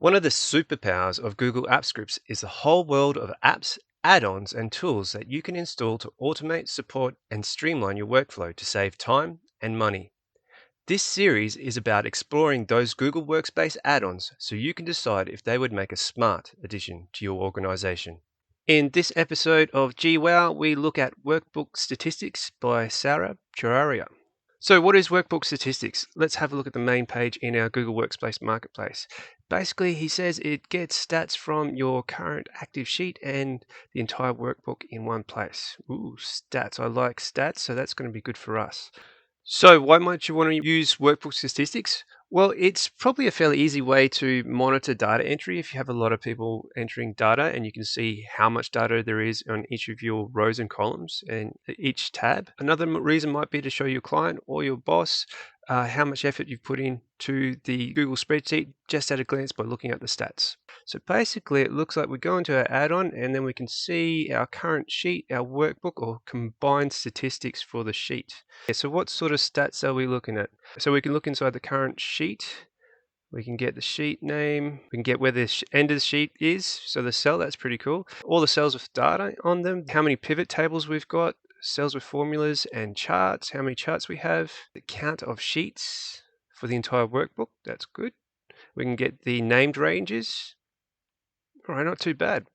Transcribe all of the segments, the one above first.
One of the superpowers of Google Apps Scripts is the whole world of apps, add-ons, and tools that you can install to automate, support, and streamline your workflow to save time and money. This series is about exploring those Google Workspace add-ons so you can decide if they would make a smart addition to your organization. In this episode of GWOW, we look at Workbook Statistics by Saurabh Churaria. So what is Workbook Statistics? Let's have a look at the main page in our Google Workspace Marketplace. Basically, he says it gets stats from your current active sheet and the entire workbook in one place. Ooh, stats. I like stats, so that's going to be good for us. So why might you want to use Workbook Statistics? Well, it's probably a fairly easy way to monitor data entry if you have a lot of people entering data and you can see how much data there is on each of your rows and columns and each tab. Another reason might be to show your client or your boss how much effort you've put into the Google spreadsheet just at a glance by looking at the stats. So basically it looks like we go into our add-on and then we can see our current sheet, our workbook, or combined statistics for the sheet. So what sort of stats are we looking at? So we can look inside the current sheet. We can get the sheet name. We can get where the end of the sheet is. So the cell, that's pretty cool. All the cells with data on them. How many pivot tables we've got. Cells with formulas and charts. How many charts we have. The count of sheets for the entire workbook. That's good. We can get the named ranges. All right, not too bad.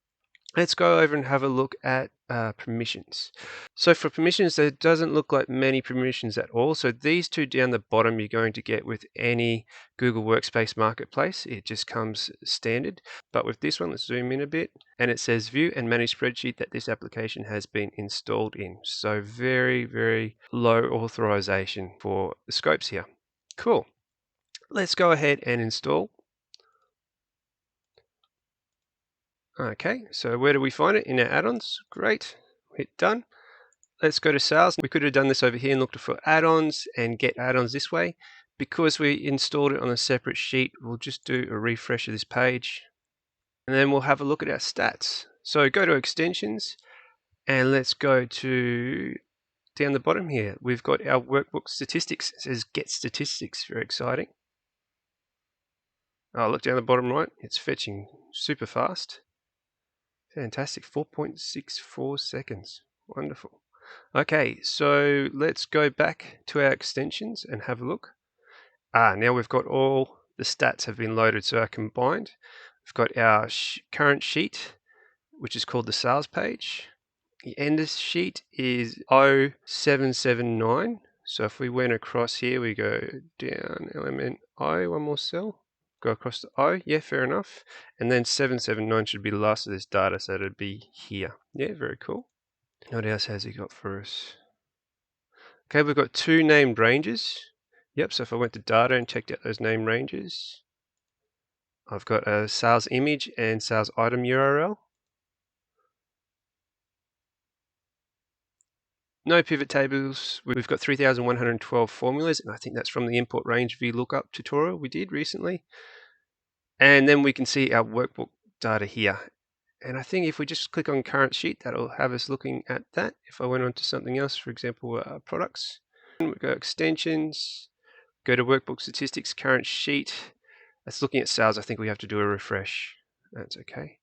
Let's go over and have a look at permissions. So for permissions, there doesn't look like many permissions at all. So these two down the bottom, you're going to get with any Google Workspace Marketplace. It just comes standard. But with this one, let's zoom in a bit. And it says view and manage spreadsheet that this application has been installed in. So very, very low authorization for the scopes here. Cool. Let's go ahead and install. Okay, so where do we find it? In our add-ons. Great. Hit done. Let's go to sales. We could have done this over here and looked for add-ons and get add-ons this way. Because we installed it on a separate sheet, we'll just do a refresh of this page. And then we'll have a look at our stats. So go to extensions and let's go to down the bottom here. We've got our workbook statistics. It says get statistics. Very exciting. Oh, look down the bottom right. It's fetching super fast. Fantastic, 4.64 seconds. Wonderful. Okay, so let's go back to our extensions and have a look. Now we've got all the stats have been loaded, so our combined. We've got our current sheet, which is called the sales page. The end sheet is 0779. So if we went across here, we go down element I, one more cell. Go across to O, yeah, fair enough. And then 779 should be the last of this data, so it'd be here. Yeah, very cool. What else has he got for us? Okay, we've got two named ranges. Yep, so if I went to data and checked out those named ranges, I've got a sales image and sales item URL. No pivot tables. We've got 3,112 formulas, and I think that's from the import range VLOOKUP tutorial we did recently. And then we can see our workbook data here. And I think if we just click on current sheet, that'll have us looking at that. If I went on to something else, for example, products, we go extensions, go to workbook statistics, current sheet. That's looking at sales. I think we have to do a refresh. That's okay.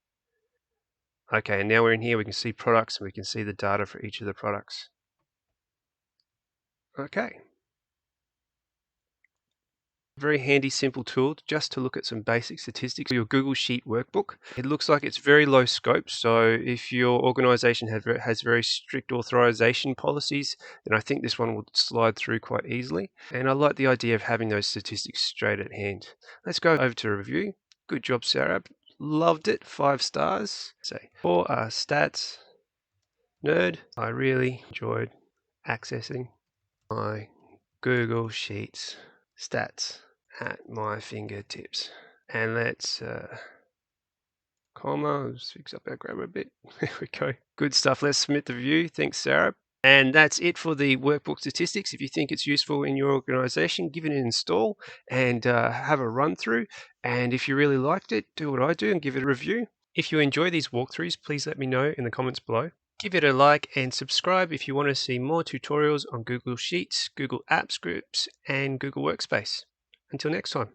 Okay, and now we're in here. We can see products and we can see the data for each of the products. Okay. Very handy, simple tool just to look at some basic statistics for your Google Sheet workbook. It looks like it's very low scope, so if your organization has very strict authorization policies, then I think this one will slide through quite easily. And I like the idea of having those statistics straight at hand. Let's go over to review. Good job, Saurabh. Loved it. 5 stars. Say, for stats nerd, I really enjoyed accessing my Google Sheets stats at my fingertips. And let's comma, let's fix up our grammar a bit. There we go. Good stuff. Let's submit the view. Thanks, Sarah. And that's it for the workbook statistics. If you think it's useful in your organization, give it an install and have a run through. And if you really liked it, do what I do and give it a review. If you enjoy these walkthroughs, please let me know in the comments below. Give it a like and subscribe if you want to see more tutorials on Google Sheets, Google Apps Scripts, and Google Workspace. Until next time.